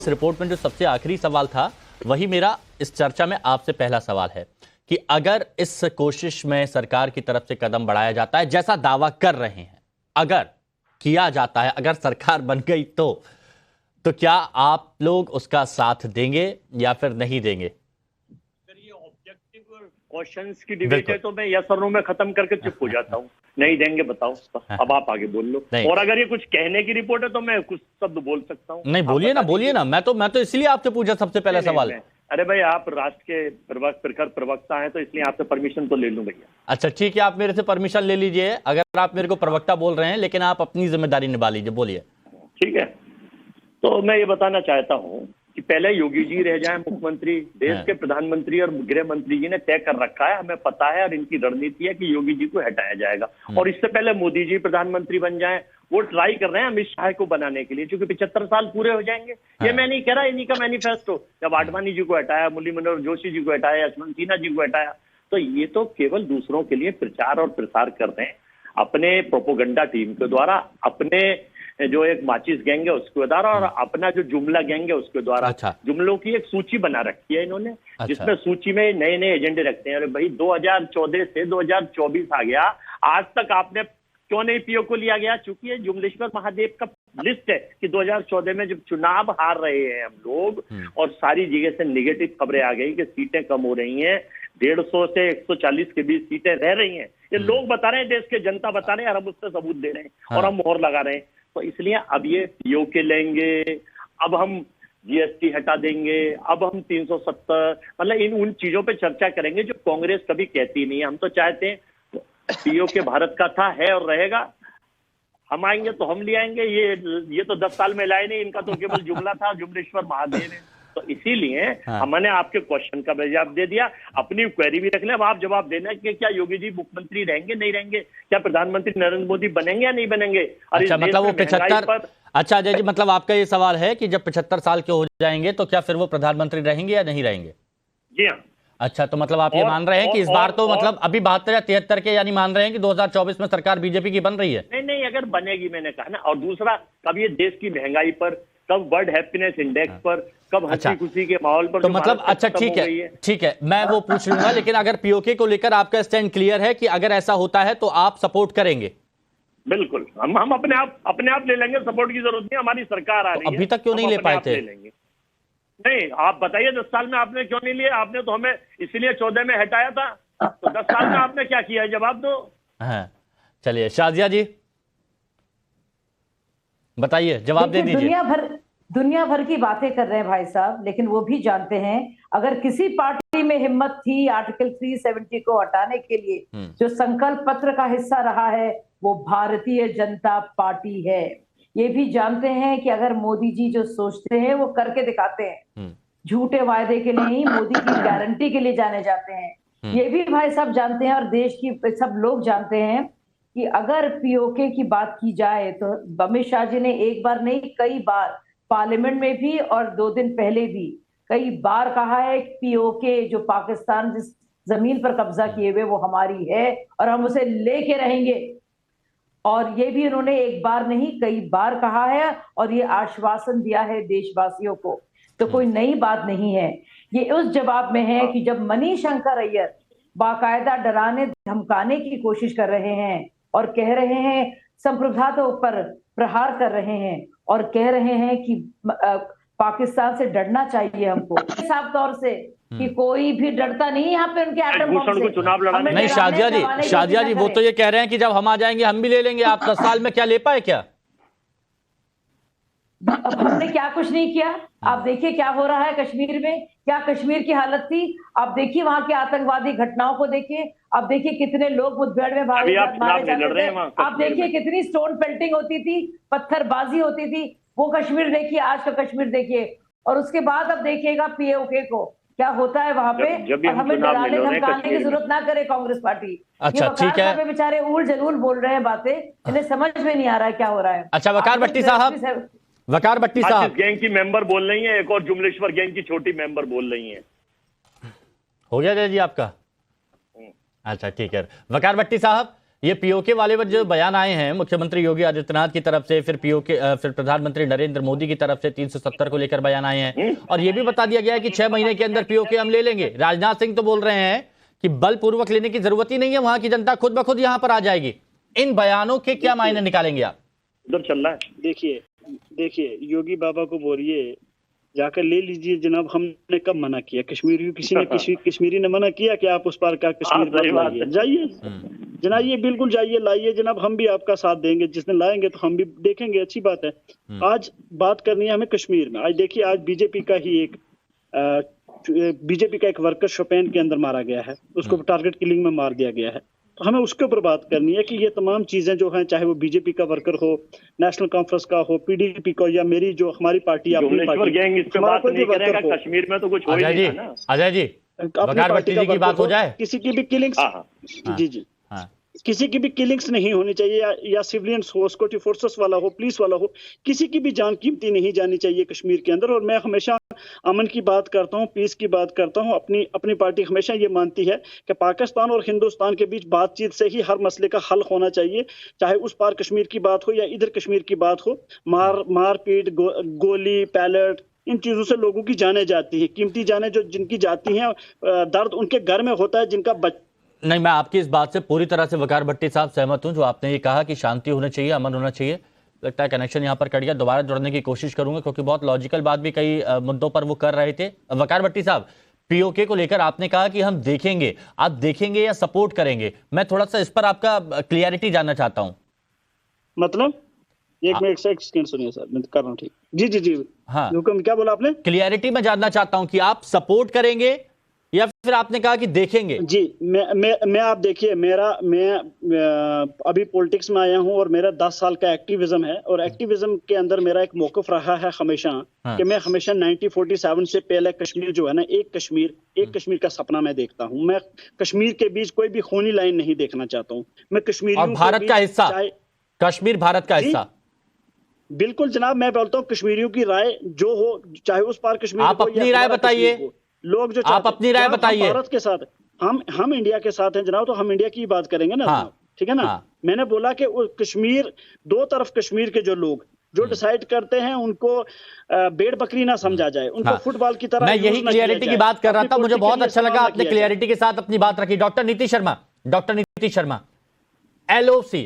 इस रिपोर्ट में जो सबसे आखिरी सवाल था वही मेरा इस चर्चा में आपसे पहला सवाल है कि अगर इस कोशिश में सरकार की तरफ से कदम बढ़ाया जाता है जैसा दावा कर रहे हैं, अगर किया जाता है, अगर सरकार बन गई तो क्या आप लोग उसका साथ देंगे या फिर नहीं देंगे? अगर ये ऑब्जेक्टिव क्वेश्चंस की डिबेट है तो मैं यस और नो में खत्म करके चुप हो जाता हूँ। नहीं देंगे बताओ, अब आप आगे बोल लो। और अगर ये कुछ कहने की रिपोर्ट है तो मैं कुछ शब्द बोल सकता हूँ। नहीं, बोलिए ना। मैं तो इसलिए आपसे पूछा सबसे पहला सवाल। अरे भाई, आप राष्ट्र के प्रखर प्रवक्ता हैं तो इसलिए आपसे परमिशन तो ले लूं भैया। अच्छा ठीक है, आप मेरे से परमिशन ले लीजिए। अगर आप मेरे को प्रवक्ता बोल रहे हैं, लेकिन आप अपनी जिम्मेदारी निभा लीजिए, बोलिए। ठीक है, तो मैं ये बताना चाहता हूँ कि पहले योगी जी रह जाएं मुख्यमंत्री, देश के प्रधानमंत्री और गृह मंत्री जी ने तय कर रखा है, हमें पता है और इनकी रणनीति है कि योगी जी को हटाया जाएगा। और इससे पहले मोदी जी प्रधानमंत्री बन जाएं, वो ट्राई कर रहे हैं अमित शाह को बनाने के लिए, क्योंकि 75 साल पूरे हो जाएंगे। ये मैं नहीं कह रहा, इन्हीं का मैनिफेस्टो। जब आडवाणी जी को हटाया, मुरली मनोहर जोशी जी को हटाया, यशवंत सिन्हा जी को हटाया, तो ये तो केवल दूसरों के लिए प्रचार और प्रसार कर रहे हैं अपने प्रोपोगंडा टीम के द्वारा, अपने जो एक माचिस गैंग है उसके द्वारा, और अपना जो जुमला गैंग है उसके द्वारा। अच्छा। जुमलों की एक सूची बना रखी है इन्होंने। अच्छा। जिसमें सूची में नए नए एजेंडे रखते हैं। अरे भाई, 2014 से 2024 आ गया, आज तक आपने क्यों नहीं पीओ को लिया गया? चूंकि ये जुमलेश्वर महादेव का लिस्ट है कि 2014 में जब चुनाव हार रहे हैं हम लोग और सारी जगह से निगेटिव खबरें आ गई कि सीटें कम हो रही हैं, 150 से 140 के बीच सीटें रह रही हैं, ये लोग बता रहे हैं, देश के जनता बता रहे हैं, और हम उससे सबूत दे रहे हैं और हम मोहर लगा रहे हैं। तो इसलिए अब ये पीओ के लेंगे, अब हम जीएसटी हटा देंगे, अब हम 370, मतलब उन चीजों पे चर्चा करेंगे जो कांग्रेस कभी कहती नहीं है। हम तो चाहते हैं पीओ के भारत का था, है और रहेगा। हम आएंगे तो हम ले आएंगे। ये तो 10 साल में लाए नहीं, इनका तो केवल जुमला था, जुमलेश्वर महादेव है। तो इसीलिए हमने आपके क्वेश्चन का जवाब दे दिया, अपनी क्वेरी भी रख लें। अब आप जवाब देना कि क्या योगी जी मुख्यमंत्री रहेंगे नहीं रहेंगे, क्या प्रधानमंत्री नरेंद्र मोदी बनेंगे या नहीं बनेंगे। अच्छा, मतलब वो 75। अच्छा अजय जी, मतलब आपका ये सवाल है कि जब 75 साल के हो जाएंगे तो क्या फिर वो प्रधानमंत्री रहेंगे या नहीं रहेंगे? जी हाँ। अच्छा, तो मतलब आप ये मान रहे हैं कि इस बार तो मतलब अभी 72 या 73 के, यानी मान रहे हैं कि 2024 में सरकार बीजेपी की बन रही है? नहीं, अगर बनेगी, मैंने कहा ना। और दूसरा, कब ये देश की महंगाई पर, कब वर्ल्ड हैप्पीनेस इंडेक्स पर, कब हंसी खुशी के माहौल पर, तो मतलब अच्छा ठीक है, मैं वो पूछ लूंगा। लेकिन अगर पीओके को लेकर आपका स्टैंड क्लियर है कि अगर ऐसा होता है तो आप सपोर्ट करेंगे? बिल्कुल, हम अपने आप ले लेंगे, सपोर्ट की जरूरत नहीं, हमारी सरकार आ रही है। अभी तक क्यों नहीं ले पाए थे? नहीं, आप बताइए 10 साल में आपने क्यों नहीं लिया? आपने तो हमें इसलिए 14 में हटाया था, तो 10 साल में आपने क्या किया है, जवाब दो। हाँ, चलिए शाजिया जी बताइए, जवाब दे दीजिए। दुनिया भर की बातें कर रहे हैं भाई साहब, लेकिन वो भी जानते हैं अगर किसी पार्टी में हिम्मत थी आर्टिकल 370 को हटाने के लिए, जो संकल्प पत्र का हिस्सा रहा है, वो भारतीय जनता पार्टी है। ये भी जानते हैं कि अगर मोदी जी जो सोचते हैं वो करके दिखाते हैं। झूठे वायदे के लिए नहीं, मोदी की गारंटी के लिए जाने जाते हैं। ये भी भाई साहब जानते हैं और देश की सब लोग जानते हैं कि अगर पीओके की बात की जाए तो अमित शाह जी ने एक बार नहीं, कई बार पार्लियामेंट में भी और 2 दिन पहले भी कई बार कहा है कि पीओके जो पाकिस्तान जिस जमीन पर कब्जा किए हुए वो हमारी है और हम उसे लेके रहेंगे। और ये भी उन्होंने एक बार नहीं कई बार कहा है और ये आश्वासन दिया है देशवासियों को। तो कोई नई बात नहीं है। ये उस जवाब में है कि जब मणिशंकर अय्यर बाकायदा डराने धमकाने की कोशिश कर रहे हैं और कह रहे हैं संप्रभुताओं पर प्रहार कर रहे हैं और कह रहे हैं कि पाकिस्तान से डरना चाहिए हमको, साफ तौर से कि कोई भी डरता नहीं यहाँ पे उनके एटम बम से। चुनाव लड़ाने नहीं शाजिया जी वो तो ये कह रहे हैं कि जब हम आ जाएंगे हम भी ले लेंगे। आप 10 साल में क्या ले पाए क्या? अब हमने क्या कुछ नहीं किया। आप देखिए क्या हो रहा है कश्मीर में, क्या कश्मीर की हालत थी। आप देखिए वहां के आतंकवादी घटनाओं को देखिए, आप देखिए कितने लोग मुठभेड़ में मारे जाते थे, आप देखिए कितनी स्टोन पेल्टिंग होती थी, पत्थरबाजी होती थी। वो कश्मीर देखिए, आज का कश्मीर देखिए। और उसके बाद अब देखिएगा पीओके को क्या होता है वहां पे। और हमें डराने धमकाने की जरूरत ना करे कांग्रेस पार्टी। अच्छा ठीक है, बेचारे उल जलूल बोल रहे हैं बातें, इन्हें समझ में नहीं आ रहा है क्या हो रहा है। अच्छा वकार भट्टी साहब गैंग की मेंबर बोल रही है, एक और जुमलेश्वर गैंग की छोटी मेंबर बोल रही है। हो गया जय जी आपका? अच्छा ठीक है, वकार भट्टी साहब ये पीओके वाले पर जो बयान आए हैं मुख्यमंत्री योगी आदित्यनाथ की तरफ से, फिर फिर प्रधानमंत्री नरेंद्र मोदी की तरफ से 370 को लेकर बयान आए हैं, और ये भी बता दिया गया है कि 6 महीने के अंदर पीओके हम ले लेंगे। राजनाथ सिंह तो बोल रहे हैं कि बलपूर्वक लेने की जरूरत ही नहीं है, वहां की जनता खुद ब खुद यहां पर आ जाएगी। इन बयानों के क्या मायने निकालेंगे आप? उधर चल रहा है। देखिए योगी बाबा को बोलिए जाकर ले लीजिए जनाब, हमने कब मना किया? कश्मीरी ने मना किया कि आप उस पार का कश्मीर जाइए जनाब, ये बिल्कुल जाइए, लाइए जनाब, हम भी आपका साथ देंगे, जिसने लाएंगे तो हम भी देखेंगे, अच्छी बात है। आज बात करनी है हमें कश्मीर में। आज देखिए, आज बीजेपी का एक वर्कर शोपियान के अंदर मारा गया है, उसको टारगेट किलिंग में मार दिया गया है। तो हमें उसके ऊपर बात करनी है कि ये तमाम चीजें जो हैं, चाहे वो बीजेपी का वर्कर हो, नेशनल कॉन्फ्रेंस का हो, पीडीपी का, या मेरी जो हमारी पार्टी, अपनी पार्टी, कश्मीर में तो कुछ हो ही नहीं है ना। अजय जी, वकार भट्टी जी की बात हो जाए। किसी की भी किलिंग्स, जी किसी की भी किलिंग्स नहीं होनी चाहिए, या सिविलियंस हो, सिक्योरिटी फोर्सेस वाला हो, पुलिस वाला हो, किसी की भी जान कीमती नहीं जानी चाहिए कश्मीर के अंदर। और मैं हमेशा अमन की बात करता हूँ, पीस की बात करता हूँ। अपनी पार्टी हमेशा ये मानती है कि पाकिस्तान और हिंदुस्तान के बीच बातचीत से ही हर मसले का हल होना चाहिए, चाहे उस पार कश्मीर की बात हो या इधर कश्मीर की बात हो। मारपीट, गोली, पैलेट, इन चीजों से लोगों की जाने जाती है, कीमती जाने जो जिनकी जाती हैं, दर्द उनके घर में होता है, जिनका नहीं, मैं आपकी इस बात से पूरी तरह से वकार भट्टी साहब सहमत हूं। जो आपने ये कहा कि शांति होनी चाहिए, अमन होना चाहिए, लगता है कनेक्शन यहां पर कट गया। दोबारा जुड़ने की कोशिश करूंगा, क्योंकि बहुत लॉजिकल बात भी कई मुद्दों पर वो कर रहे थे। वकार भट्टी साहब, पीओके को लेकर आपने कहा कि हम देखेंगे, आप देखेंगे या सपोर्ट करेंगे? मैं थोड़ा सा इस पर आपका क्लियरिटी जानना चाहता हूं। मतलब एक सेकंड सुनिए सर, मैं कर रहा हूं। ठीक, जी हाँ, क्या बोला आपने? क्लियरिटी में जानना चाहता हूं कि आप सपोर्ट करेंगे या फिर आपने कहा कि देखेंगे? जी, मैं आप देखिए, मैं अभी पॉलिटिक्स में आया हूं और मेरा 10 साल का एक्टिविज्म है, और एक्टिविज्म के अंदर मेरा एक मौकफ रहा है हमेशा कि मैं हमेशा 1947 से पहले कश्मीर जो है ना, एक कश्मीर का सपना मैं देखता हूं। मैं कश्मीर के बीच कोई भी खूनी लाइन नहीं देखना चाहता हूं। मैं कश्मीरियों और भारत का हिस्सा, कश्मीर भारत का हिस्सा। बिल्कुल जनाब, मैं बोलता हूँ कश्मीरियों की राय जो हो, चाहे उस पार कश्मीर, आप अपनी राय बताइए। लोग जो आप अपनी राय बताइए। भारत के साथ, हम इंडिया के साथ हैं जनाब, तो हम इंडिया की बात करेंगे ना। हाँ, ठीक है ना। हाँ। मैंने बोला कि कश्मीर, दो तरफ कश्मीर के जो लोग जो डिसाइड करते हैं, उनको भेड़ बकरी ना समझा जाए, उनको फुटबॉल की तरह। मैं यही क्लियरिटी की बात कर रहा था, मुझे बहुत अच्छा लगा आपने क्लियरिटी के साथ अपनी बात रखी। डॉक्टर नीति शर्मा, एलओसी,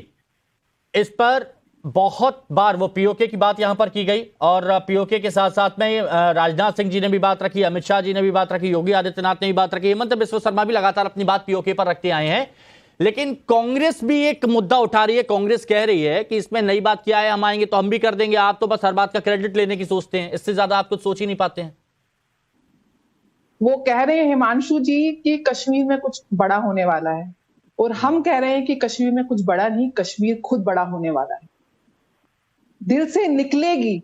इस पर बहुत बार वो पीओके की बात यहां पर की गई, और पीओके के साथ साथ में राजनाथ सिंह जी ने भी बात रखी, अमित शाह जी ने भी बात रखी, योगी आदित्यनाथ ने भी बात रखी, हेमंत बिस्वा शर्मा भी लगातार अपनी बात पीओके पर रखते आए हैं। लेकिन कांग्रेस भी एक मुद्दा उठा रही है। कांग्रेस कह रही है कि इसमें नई बात क्या है, हम आएंगे तो हम भी कर देंगे, आप तो बस हर बात का क्रेडिट लेने की सोचते हैं, इससे ज्यादा आप कुछ सोच ही नहीं पाते हैं। वो कह रहे हैं हिमांशु जी कि कश्मीर में कुछ बड़ा होने वाला है, और हम कह रहे हैं कि कश्मीर में कुछ बड़ा नहीं, कश्मीर खुद बड़ा होने वाला है। दिल से निकलेगी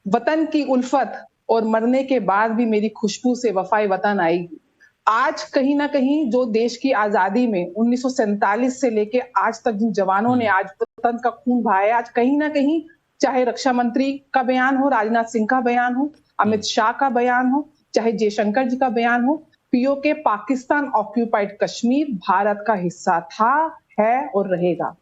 वतन की उल्फत, और मरने के बाद भी मेरी खुशबू से वफाए वतन आएगी। आज कहीं ना कहीं जो देश की आजादी में 1947 से लेके आज तक जिन जवानों ने आज वतन का खून बहाया, आज कहीं ना कहीं चाहे रक्षा मंत्री का बयान हो, राजनाथ सिंह का बयान हो, अमित शाह का बयान हो, चाहे जयशंकर जी का बयान हो, पीओके पाकिस्तान ऑक्यूपाइड कश्मीर भारत का हिस्सा था, है और रहेगा।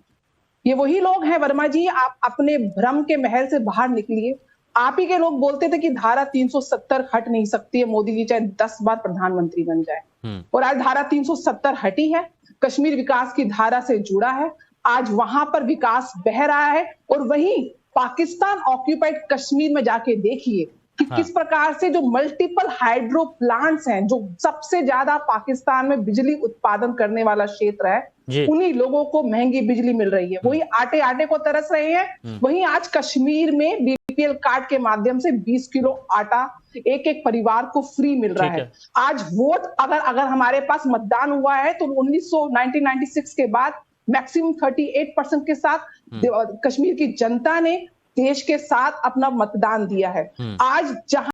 ये वही लोग हैं वर्मा जी, आप अपने भ्रम के महल से बाहर निकलिए। आप ही के लोग बोलते थे कि धारा 370 हट नहीं सकती है, मोदी जी चाहे 10 बार प्रधानमंत्री बन जाए, और आज धारा 370 हटी है, कश्मीर विकास की धारा से जुड़ा है, आज वहां पर विकास बह रहा है। और वहीं पाकिस्तान ऑक्यूपाइड कश्मीर में जाके देखिए कि किस प्रकार से जो मल्टीपल हाइड्रो प्लांट्स हैं, जो सबसे ज्यादा पाकिस्तान में बिजली उत्पादन करने वाला क्षेत्र है, उन्हीं लोगों को महंगी बिजली मिल रही है। वही आटे को तरस रहे हैं। वहीं आज कश्मीर में बीपीएल कार्ड के माध्यम से 20 किलो आटा एक परिवार को फ्री मिल रहा है। आज वोट अगर हमारे पास मतदान हुआ है तो 1996 के बाद मैक्सिमम 38% के साथ कश्मीर की जनता ने देश के साथ अपना मतदान दिया है। आज जहां